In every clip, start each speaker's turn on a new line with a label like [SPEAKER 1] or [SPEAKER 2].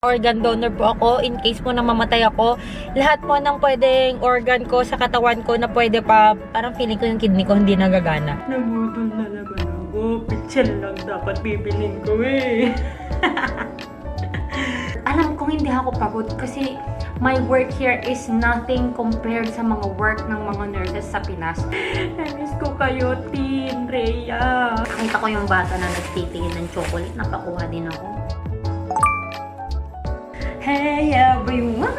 [SPEAKER 1] Organ donor po ako in case po na mamatay ako. Lahat po ng pwedeng organ ko sa katawan ko na pwede pa, parang feeling ko yung kidney ko hindi nagagana.
[SPEAKER 2] Nagudol na naman ako. Pichel lang dapat bibilin ko eh.
[SPEAKER 1] Alam kong hindi ako pagod kasi my work here is nothing compared sa mga work ng mga nurses sa Pinas.
[SPEAKER 2] Namiss ko kayo, Teen Rhea.
[SPEAKER 1] Nakita ko yung bata na nagtitingin ng chocolate, napakuha din ako. Hey everyone!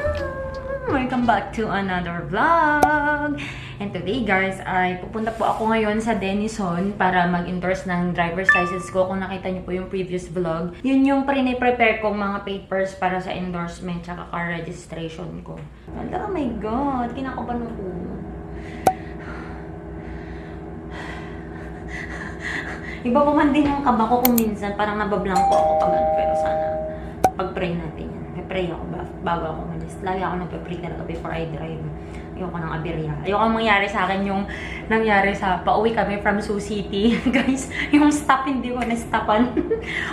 [SPEAKER 1] Welcome back to another vlog! And today guys, ay pupunta po ako ngayon sa Denison para mag-endorse ng driver's license ko. Kung nakita niyo po yung previous vlog, yun yung prepare kong mga papers para sa endorsement tsaka car registration ko. Oh my God! Kinakabahan ko. Iba pa man din yung kaba ko kung minsan parang nabablanko ako pag ano, pero sana pag-pray natin yan. Pray ako bago ako umalis. Lagi ako nagpe-pray talaga before I drive. Ayoko ng aberya. Ayoko mangyari sa akin yung nangyari sa pauwi kami from Sioux City. Guys, yung stop hindi ko na-stopan.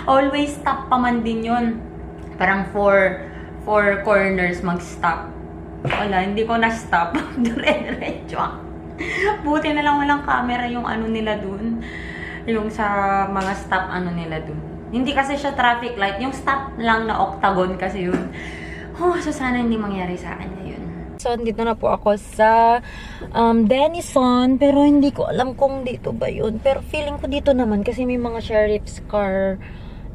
[SPEAKER 1] Always stop pa man din yun. Parang four corners mag-stop. Wala, hindi ko na-stop. Dire-diretso. Buti na lang walang camera yung ano nila dun. Yung sa mga stop ano nila dun. Hindi kasi siya traffic light. Yung stop lang na octagon kasi yun. Oh, so sana hindi mangyari sa akin ngayon. So, dito na po ako sa Denison. Pero hindi ko alam kung dito ba yun. Pero feeling ko dito naman kasi may mga sheriff's car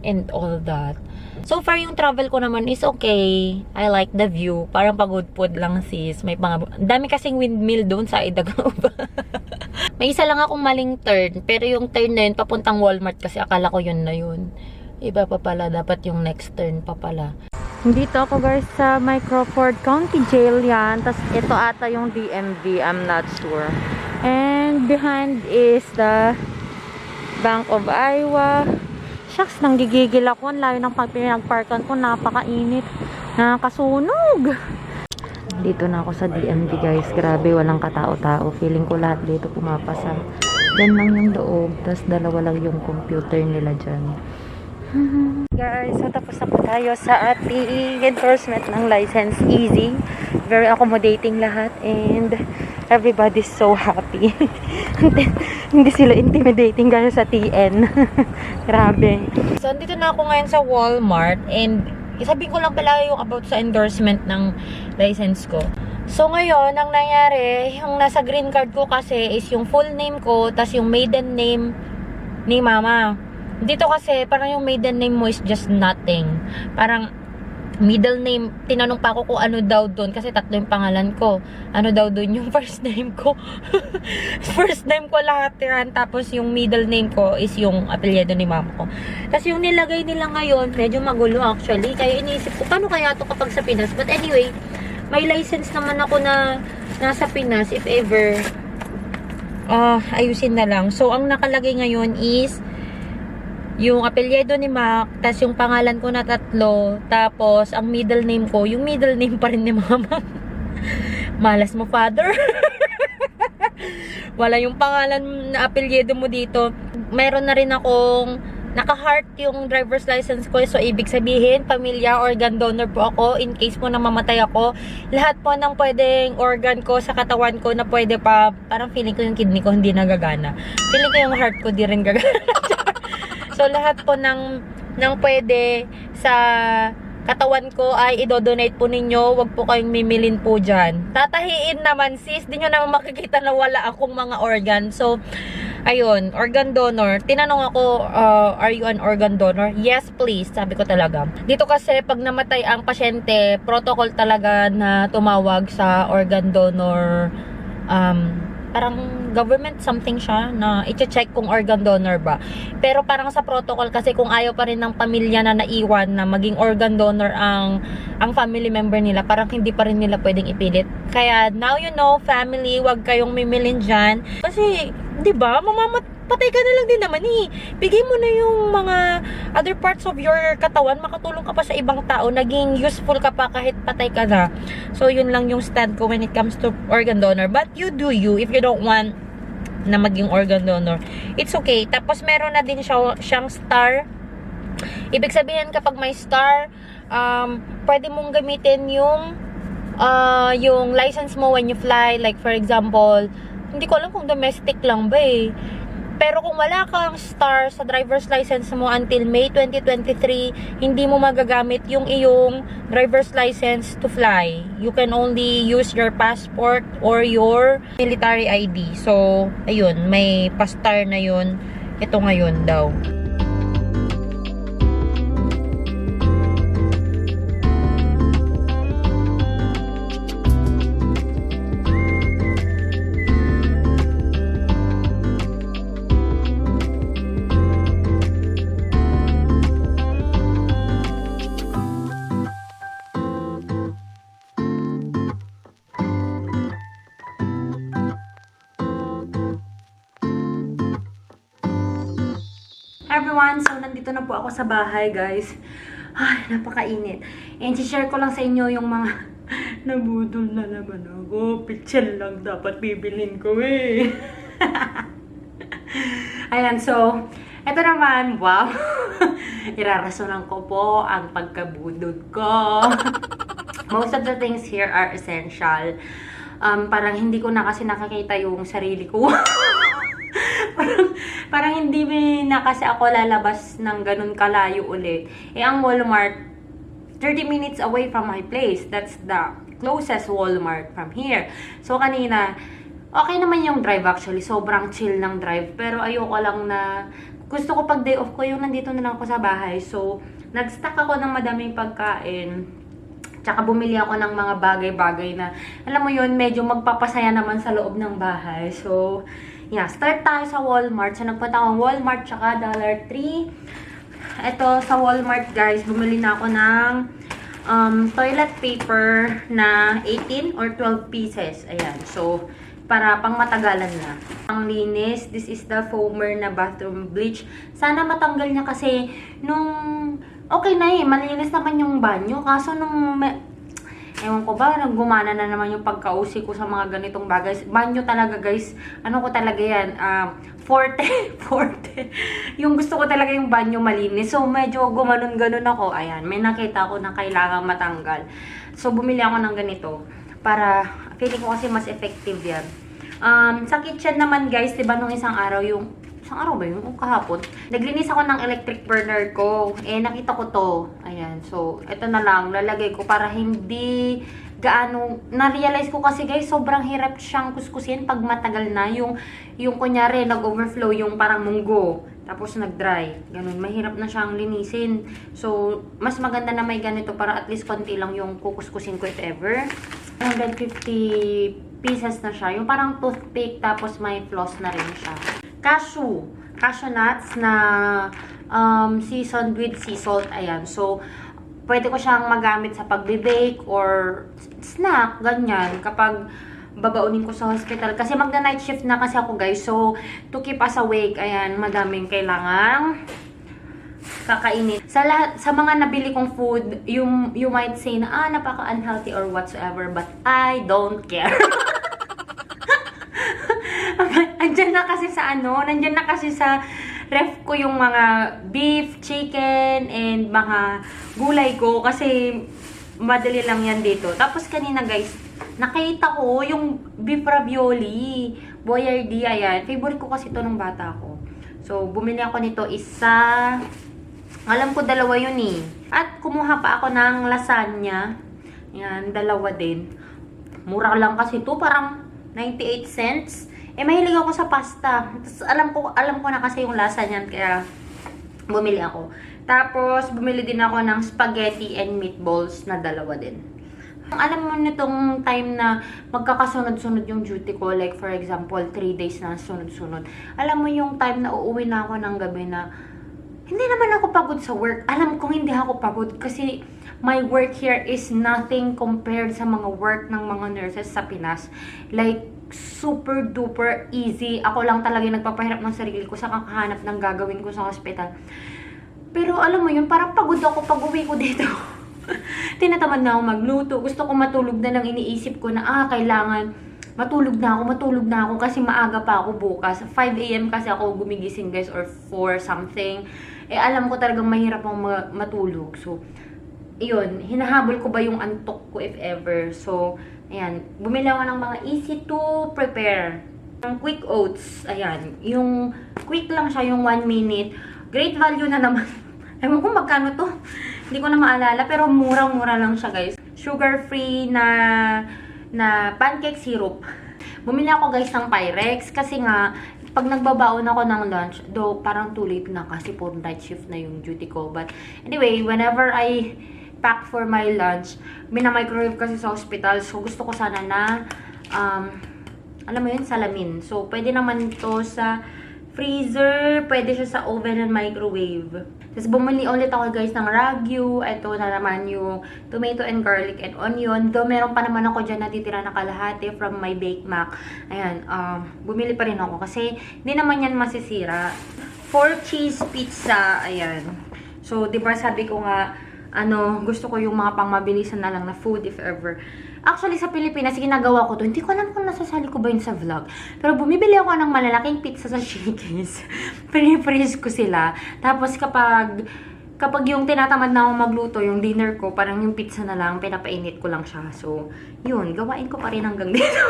[SPEAKER 1] and all that. So far, yung travel ko naman is okay. I like the view. Parang pagod-pod lang sis. May dami kasing windmill doon sa Idagao. May isa lang akong maling turn. Pero yung turn na yun, papuntang Walmart kasi akala ko yun na yun. Iba pa pala. Dapat yung next turn pa pala. Dito ako guys sa Crawford County Jail yan. Tapos ito ata yung DMV. I'm not sure. And behind is the Bank of Iowa. Shucks, nanggigigil ako. Ang layo ng pinagparkan ko. Napakainit. Nakakasunog. Dito na ako sa DMV guys. Grabe, walang katao-tao. Feeling ko lahat dito pumapasa. Diyan lang yung loob. Tapos dalawa lang yung computer nila dyan. Guys, so tapos na po tayo sa ating endorsement ng license. Easy. Very accommodating lahat. And everybody's so happy. Hindi sila intimidating gaya sa TN. Grabe. So, andito na ako ngayon sa Walmart. And sabihin ko lang pala yung about sa endorsement ng license ko. So, ngayon, ang nangyari, yung nasa green card ko kasi is yung full name ko, tas yung maiden name ni mama. Dito kasi, parang yung maiden name mo is just nothing. Parang middle name, tinanong pa ako kung ano daw doon kasi tatlo yung pangalan ko. Ano daw doon yung first name ko. First name ko lahat yan. Tapos yung middle name ko is yung apelyido ni mama ko. Tapos yung nilagay nila ngayon, medyo magulo actually. Kaya iniisip ko, paano kaya to kapag sa Pinas? But anyway, may license naman ako na nasa Pinas if ever. Ayusin na lang. So, ang nakalagay ngayon is yung apelyido ni Mac, tas yung pangalan ko na tatlo, tapos ang middle name ko, yung middle name pa rin ni mama. Malas mo, father. Wala yung pangalan na apelyido mo dito. Meron na rin akong naka-heart yung driver's license ko. So, ibig sabihin, pamilya, organ donor po ako. In case po na mamatay ako, lahat po ng pwedeng organ ko sa katawan ko na pwede pa, parang feeling ko yung kidney ko hindi nagagana. Feeling ko yung heart ko di rin gagana. So, lahat po ng pwede sa katawan ko ay idodonate po ninyo. Huwag po kayong mimilin po dyan. Tatahiin naman sis. Di nyo naman makikita na wala akong mga organ. So, ayun, organ donor. Tinanong ako, are you an organ donor? Yes, please. Sabi ko talaga. Dito kasi, pag namatay ang pasyente, protocol talaga na tumawag sa organ donor, parang government something siya na i-check kung organ donor ba. Pero parang sa protocol kasi kung ayaw pa rin ng pamilya na naiwan na maging organ donor ang family member nila, parang hindi pa rin nila pwedeng ipilit. Kaya now you know, family, wag kayong mimilin dyan. Kasi, di ba, patay ka na lang din naman eh. Bigay mo na yung mga other parts of your katawan, makatulong ka pa sa ibang tao, naging useful ka pa kahit patay ka na. So, yun lang yung stand ko when it comes to organ donor. But you do you, if you don't want na maging organ donor, it's okay. Tapos, meron na din siyang star. Ibig sabihin, kapag may star,
[SPEAKER 3] pwede mong gamitin yung license mo when you fly. Like, for example, hindi ko alam kung domestic lang ba eh. Pero kung wala kang star sa driver's license mo until May 2023, hindi mo magagamit yung iyong driver's license to fly. You can only use your passport or your military ID. So, ayun, may pa-star na yun. Ito ngayon daw.
[SPEAKER 1] Everyone, so nandito na po ako sa bahay, guys. Ay, napakainit. And share ko lang sa inyo yung mga
[SPEAKER 2] Nabudol na naman ako. Pichel lang dapat bibilhin ko eh.
[SPEAKER 1] Ayan, so, eto naman, wow. Irarasonan ko po ang pagkabudod ko. Most of the things here are essential. Parang hindi ko na kasi nakakita yung sarili ko. parang hindi na kasi ako lalabas ng ganun kalayo ulit. Eh, ang Walmart, 30 minutes away from my place. That's the closest Walmart from here. So, kanina, okay naman yung drive actually. Sobrang chill ng drive. Pero ayoko lang na, gusto ko pag day off ko yung nandito na lang ako sa bahay. So, nag-stock ako ng madaming pagkain. Tsaka bumili ako ng mga bagay-bagay na, alam mo yun, medyo magpapasaya naman sa loob ng bahay. So, yeah, start tayo sa Walmart. So, nagpunta akong Walmart tsaka Dollar Tree. Ito, sa Walmart, guys, bumili na ako ng toilet paper na 18 or 12 pieces. Ayan. So, para pang matagalan na. Ang linis. This is the foamer na bathroom bleach. Sana matanggal niya kasi nung okay na eh. Malinis naman yung banyo. Kaso nung ewan ko ba, naggumana na naman yung pagkausi ko sa mga ganitong bagay. Banyo talaga, guys. Ano ko talaga yan? Forte. Yung gusto ko talaga yung banyo malinis. So, medyo gumanon-ganon ako. Ayan, may nakita ko na kailangan matanggal. So, bumili ako ng ganito. Para, feeling ko kasi mas effective yan. Sa kitchen naman, guys, diba nung isang araw ba yun? Kahapon. Naglinis ako ng electric burner ko. Eh, nakita ko to. Ayan. So, ito na lang. Lalagay ko para hindi gaano. Na-realize ko kasi, guys, sobrang hirap siyang kuskusin pag matagal na. Yung kunyari, nag-overflow yung parang munggo. Tapos, nag-dry. Ganun. Mahirap na siyang linisin. So, mas maganda na may ganito para at least konti lang yung kukuskusin ko if ever. 150 pieces na siya. Yung parang toothpick, tapos may floss na rin siya. Cashew nuts na seasoned with sea salt. Ayan. So, pwede ko siyang magamit sa pagbe-bake or snack, ganyan, kapag babaunin ko sa hospital. Kasi magna-night shift na kasi ako, guys. So, to keep us awake, ayan, madaming kailangang kakainin. Sa mga nabili kong food, you might say na, napaka-unhealthy or whatsoever, but I don't care. Nandiyan na kasi sa ref ko yung mga beef, chicken, and mga gulay ko kasi madali lang yan dito. Tapos kanina, guys, nakita ko yung beef ravioli, Boyardee, ayan. Favorite ko kasi ito nung bata ko. So, bumili ako nito isa. Alam ko dalawa yun eh. At kumuha pa ako ng lasagna. Yan, dalawa din. Mura lang kasi ito, parang 98 cents. Eh, mahilig ako sa pasta. Tapos, alam ko na kasi yung lasa niyan, kaya bumili ako. Tapos, bumili din ako ng spaghetti and meatballs na dalawa din. Alam mo nitong time na magkakasunod-sunod yung duty ko, like for example, 3 days na sunod-sunod. Alam mo yung time na uuwi na ako ng gabi na hindi naman ako pagod sa work. Alam ko hindi ako pagod kasi my work here is nothing compared sa mga work ng mga nurses sa Pinas. Like, super duper easy. Ako lang talaga yung nagpapahirap ng sarili ko sa kakahanap ng gagawin ko sa hospital. Pero alam mo yun, parang pagod ako pag uwi ko dito. Tinatamad na ako magluto. Gusto ko matulog na lang, iniisip ko na, kailangan matulog na ako kasi maaga pa ako bukas. 5 AM kasi ako gumigising, guys, or 4 something. Eh, alam ko talagang mahirap akong matulog. So, yun, hinahabol ko ba yung antok ko if ever. So, ayan, bumili ako ng mga easy to prepare. Yung quick oats, ayan, yung quick lang siya, yung 1 minute. Great value na naman. Ewan ko magkano to. Hindi ko na maalala, pero murang-mura lang siya, guys. Sugar-free na pancake syrup. Bumili ako, guys, ng Pyrex kasi nga, pag nagbabaon ako ng lunch, though parang too late na kasi po night shift na yung duty ko. But anyway, whenever I pack for my lunch, mina-microwave kasi sa hospital. So, gusto ko sana na, alam mo yun, salamin. So, pwede naman to sa freezer, pwede siya sa oven and microwave. Tapos, bumili ulit ako, guys, ng Ragu. Ito na naman yung tomato and garlic and onion. Though, meron pa naman ako dyan natitira na kalahati from my Bake Mac. Ayan, bumili pa rin ako kasi hindi naman yan masisira. 4 cheese pizza, ayan. So, di ba sabi ko nga, gusto ko yung mga pangmabilisan na lang na food if ever. Actually, sa Pilipinas, ginagawa ko to. Hindi ko alam kung nasasali ko ba yun sa vlog. Pero bumibili ako ng malalaking pizza sa Shakey's. Pre-freeze ko sila. Tapos kapag yung tinatamad na akong magluto, yung dinner ko, parang yung pizza na lang, pinapainit ko lang siya. So, yun. Gawain ko pa rin hanggang dito.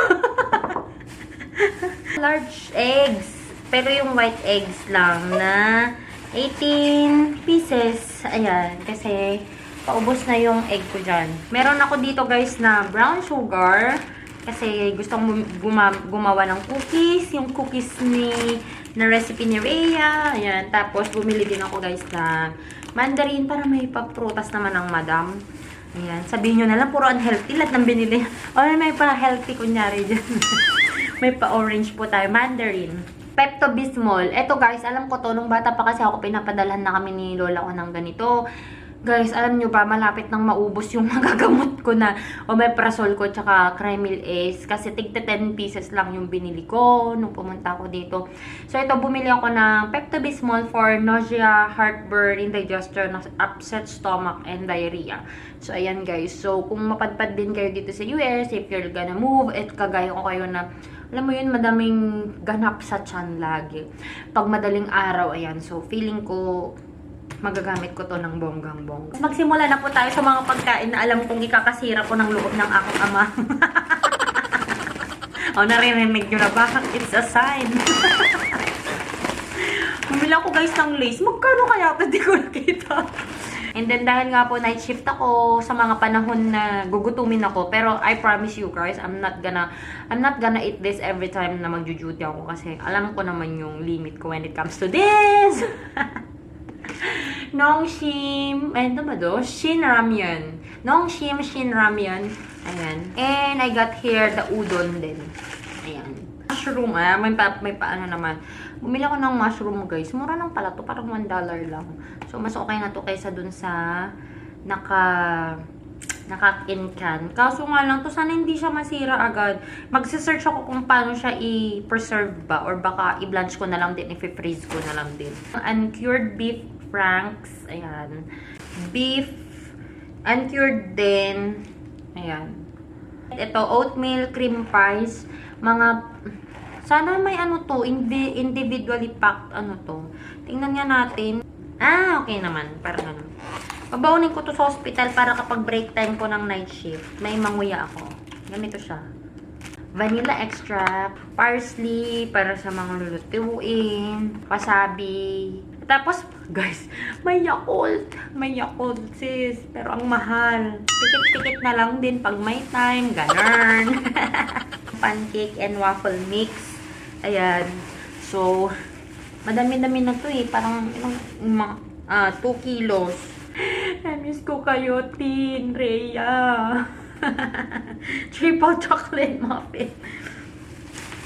[SPEAKER 1] Large eggs. Pero yung white eggs lang na 18 pieces. Ayan. Kasi paubos na yung egg ko dyan. Meron ako dito, guys, na brown sugar. Kasi gusto kong gumawa ng cookies. Yung cookies na recipe ni Rhea. Ayan. Tapos, bumili din ako, guys, na mandarin para may paprutas naman ng madam. Ayan. Sabihin nyo na lang, puro unhealthy. Lahat ng binili. O, may pa-healthy kunyari dyan. May pa-orange po tayo. Mandarin. Pepto-Bismol. Eto, guys, alam ko to. Nung bata pa kasi ako, pinapadalhan na kami ni lola ko ng ganito. Guys, alam nyo ba, malapit nang maubos yung magagamot ko na omeprazole ko tsaka Cremil Ace. Kasi tigta 10 pieces lang yung binili ko nung pumunta ako dito. So, ito, bumili ako ng Pepto-Bismol for nausea, heartburn, indigestion, upset stomach, and diarrhea. So, ayan, guys. So, kung mapadpad din kayo dito sa US, if you're gonna move, at kagaya ko kayo na, alam mo yun, madaming ganap sa tiyan lagi. Pag madaling araw, ayan. So, feeling ko, magagamit ko to ng bonggang-bongga. Magsimula na po tayo sa mga pagkain na alam kong ikakasira ko ng loob ng aking ama. O, naririnig nyo na ba? It's a sign. Bumili ako, guys, ng lace. Magkano kaya ito? Hindi ko nakita. And then, dahil nga po night shift ako sa mga panahon na gugutumin ako. Pero, I promise you, guys, I'm not gonna eat this every time na magjo-duty ako. Kasi, alam ko naman yung limit ko when it comes to this. Nongshim, ano ba do? Shin Ramyun. Nongshim Shin Ramyun. Ayan. And I got here the udon din. Ayan. Mushroom, may paano naman. Bumili ako ng mushroom, guys. Mura lang pala to, parang $1 lang. So, mas okay na to kaysa dun sa naka-can. Kaso nga lang to, sana hindi siya masira agad. Magsisearch ako kung paano siya i-preserve ba, or baka i-blanch ko na lang din, i-freeze ko na lang din. Uncured beef franks, ayan. Beef, uncured din, ayan. Ito, oatmeal cream pies, mga, sana may ano to, individually packed, ano to. Tingnan nga natin. Okay naman, parang ano. Babaunin ko to sa hospital para kapag break time ko ng night shift, may manguya ako. Ganito siya. Vanilla extract, parsley para sa mga lulutuin, wasabi. Tapos, guys, may Yakult. May Yakult, sis. Pero ang mahal. Tikit-tikit na lang din pag may time. Ganun. Pancake and waffle mix. Ayan. So, madami-dami na to eh. Parang 2 kilos. I-miss ko kayo, Tin, Rhea. Triple chocolate muffin.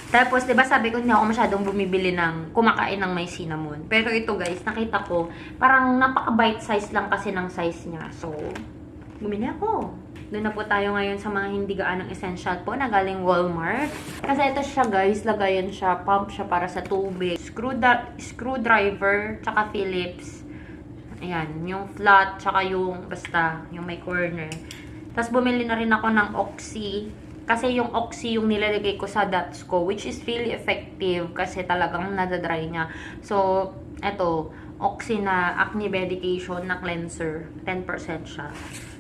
[SPEAKER 1] Tapos, diba sabi ko, hindi ako masyadong bumibili kumakain ng may cinnamon. Pero ito, guys, nakita ko, parang napaka-bite size lang kasi ng size niya. So, bumili ako. Doon na po tayo ngayon sa mga hindi gaanong essential po na galing Walmart. Kasi ito siya, guys, lagayan siya, pump siya para sa tubig. Screwdriver, tsaka Phillips. Ayan, yung flat, tsaka yung, basta, yung may corner. Tapos, bumili na rin ako ng Oxy. Kasi yung Oxy yung nilalagay ko sa dots ko, which is really effective kasi talagang nadadry niya. So, eto, Oxy na acne medication na cleanser. 10% siya.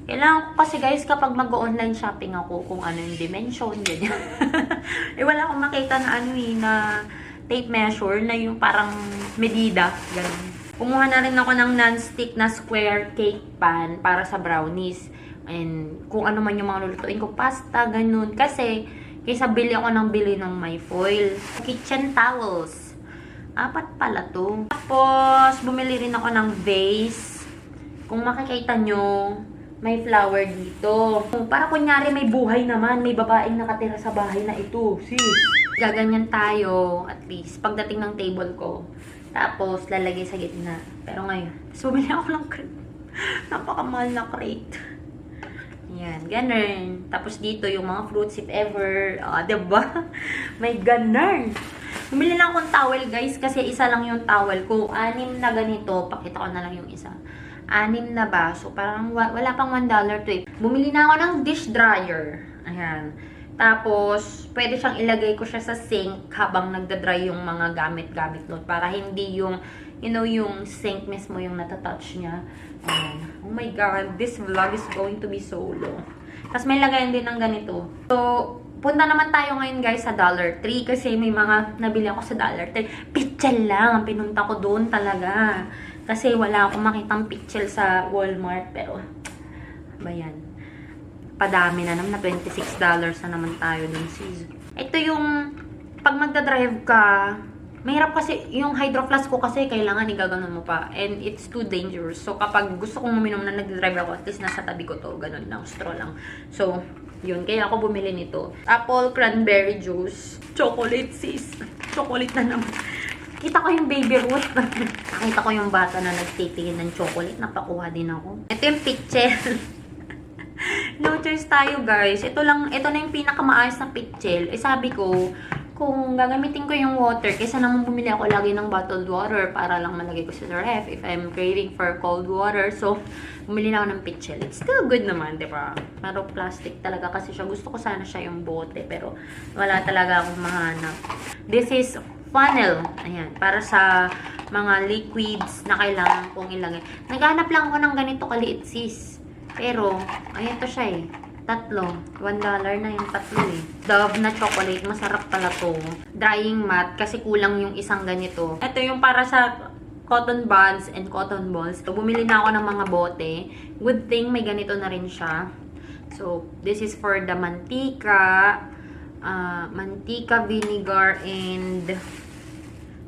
[SPEAKER 1] Kailangan ko kasi guys, kapag mag-online shopping ako, kung ano yung dimension, ganyan. Wala akong makita na na tape measure, na yung parang medida, ganyan. Kumuha na rin ako ng non-stick na square cake pan para sa brownies. And kung ano man yung mga lulutuin ko, pasta, ganun. Kasi, kaysa bili ako ng bili ng may foil. Kitchen towels. 4 pala to. Tapos, bumili rin ako ng vase. Kung makikita nyo, may flower dito. Para kunyari may buhay naman, may babaeng nakatira sa bahay na ito. Sis. Gaganyan tayo, at least, pagdating ng table ko. Tapos, lalagay sa gitna. Pero ngayon, bumili ako ng crate. Napakamahal na crate. Yan, ganun. Tapos dito, yung mga fruits if ever. Diba? May ganun. Bumili lang akong towel, guys, kasi isa lang yung towel ko. 6 na ganito. Pakita ko na lang yung isa. 6 na baso. Parang wala pang $1 to eh. Bumili na ako ng dish dryer. Ayan. Tapos, pwede siyang ilagay ko siya sa sink habang nagda-dry yung mga gamit-gamit doon. Para hindi yung, you know, yung sink mismo yung natatouch niya. Ayan. Oh my God, this vlog is going to be so long. Tapos may lagayan din ng ganito. So, punta naman tayo ngayon guys sa Dollar Tree kasi may mga nabili ako sa Dollar Tree. Pitchel lang ang pinunta ko doon talaga. Kasi wala akong makitang pitchel sa Walmart. Pero, ba yan? Padami na naman, na $26 na naman tayo dun, sis. Ito yung, pag magdadrive ka, mahirap kasi, yung hydro flask ko kasi, kailangan igaganon mo pa. And it's too dangerous. So, kapag gusto kong uminom na nagdadrive ako, at least nasa tabi ko to, ganun lang, straw lang. So, yun, kaya ako bumili nito. Apple cranberry juice. Chocolate, sis. Chocolate na naman. Kita ko yung baby Ruth. Nakita ko yung bata na nagtitingin ng chocolate. Napakuha din ako. Ito yung pitchel. No choice tayo, guys. Ito na yung pinakamaayos na pitchel. Sabi ko, kung gagamitin ko yung water, kaysa naman bumili ako lagi ng bottled water para lang malagay ko sa ref if I'm craving for cold water. So, bumili na ako ng pitchel. It's still good naman, diba? Pero plastic talaga kasi siya. Gusto ko sana siya yung bote, pero wala talaga akong mahanap. This is funnel. Ayan. Para sa mga liquids na kailangan kong ilagay. Naghanap lang ako ng ganito kaliit, sis. Pero, ayan to siya eh. 3. $1 na yung 3 eh. Dove na chocolate. Masarap pala to. Drying mat. Kasi kulang yung isang ganito. Ito yung para sa cotton buds and cotton balls. So, bumili na ako ng mga bote. Good thing may ganito na rin siya. So, this is for the mantika. Mantika, vinegar, and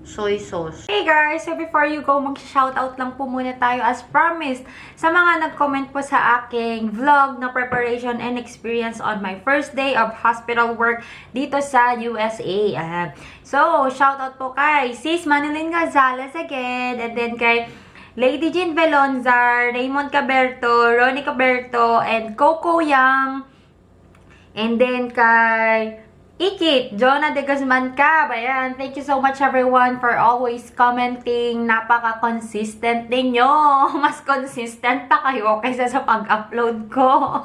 [SPEAKER 1] soy sauce. Hey guys! So before you go, mag-shoutout lang po muna tayo as promised sa mga nag-comment po sa aking vlog na preparation and experience on my first day of hospital work dito sa USA. So, shoutout po kay Sis Manilyn Gonzalez again, and then kay Lady Jean Velonzar, Raymond Caberto, Ronnie Caberto, and Coco Yang, and then kay Ikit, Jonah de Guzman Cab. Ayan, thank you so much everyone for always commenting. Napaka-consistent ninyo. Mas consistent pa kayo kaysa sa pag-upload ko.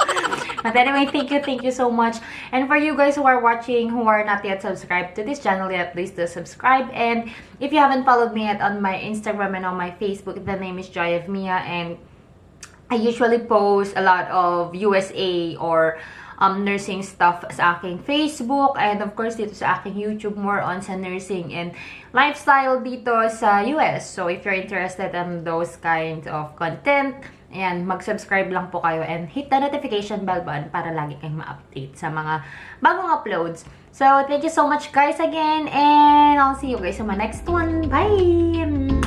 [SPEAKER 1] But anyway, thank you so much. And for you guys who are watching, who are not yet subscribed to this channel yet, please do subscribe. And if you haven't followed me yet on my Instagram and on my Facebook, the name is Joy of Mia. And I usually post a lot of USA or nursing stuff sa aking Facebook, and of course dito sa aking YouTube, more on sa nursing and lifestyle dito sa US. So if you're interested in those kinds of content, ayan, mag-subscribe lang po kayo and hit the notification bell button para lagi kayong ma-update sa mga bagong uploads. So thank you so much guys again, and I'll see you guys in my next one. Bye!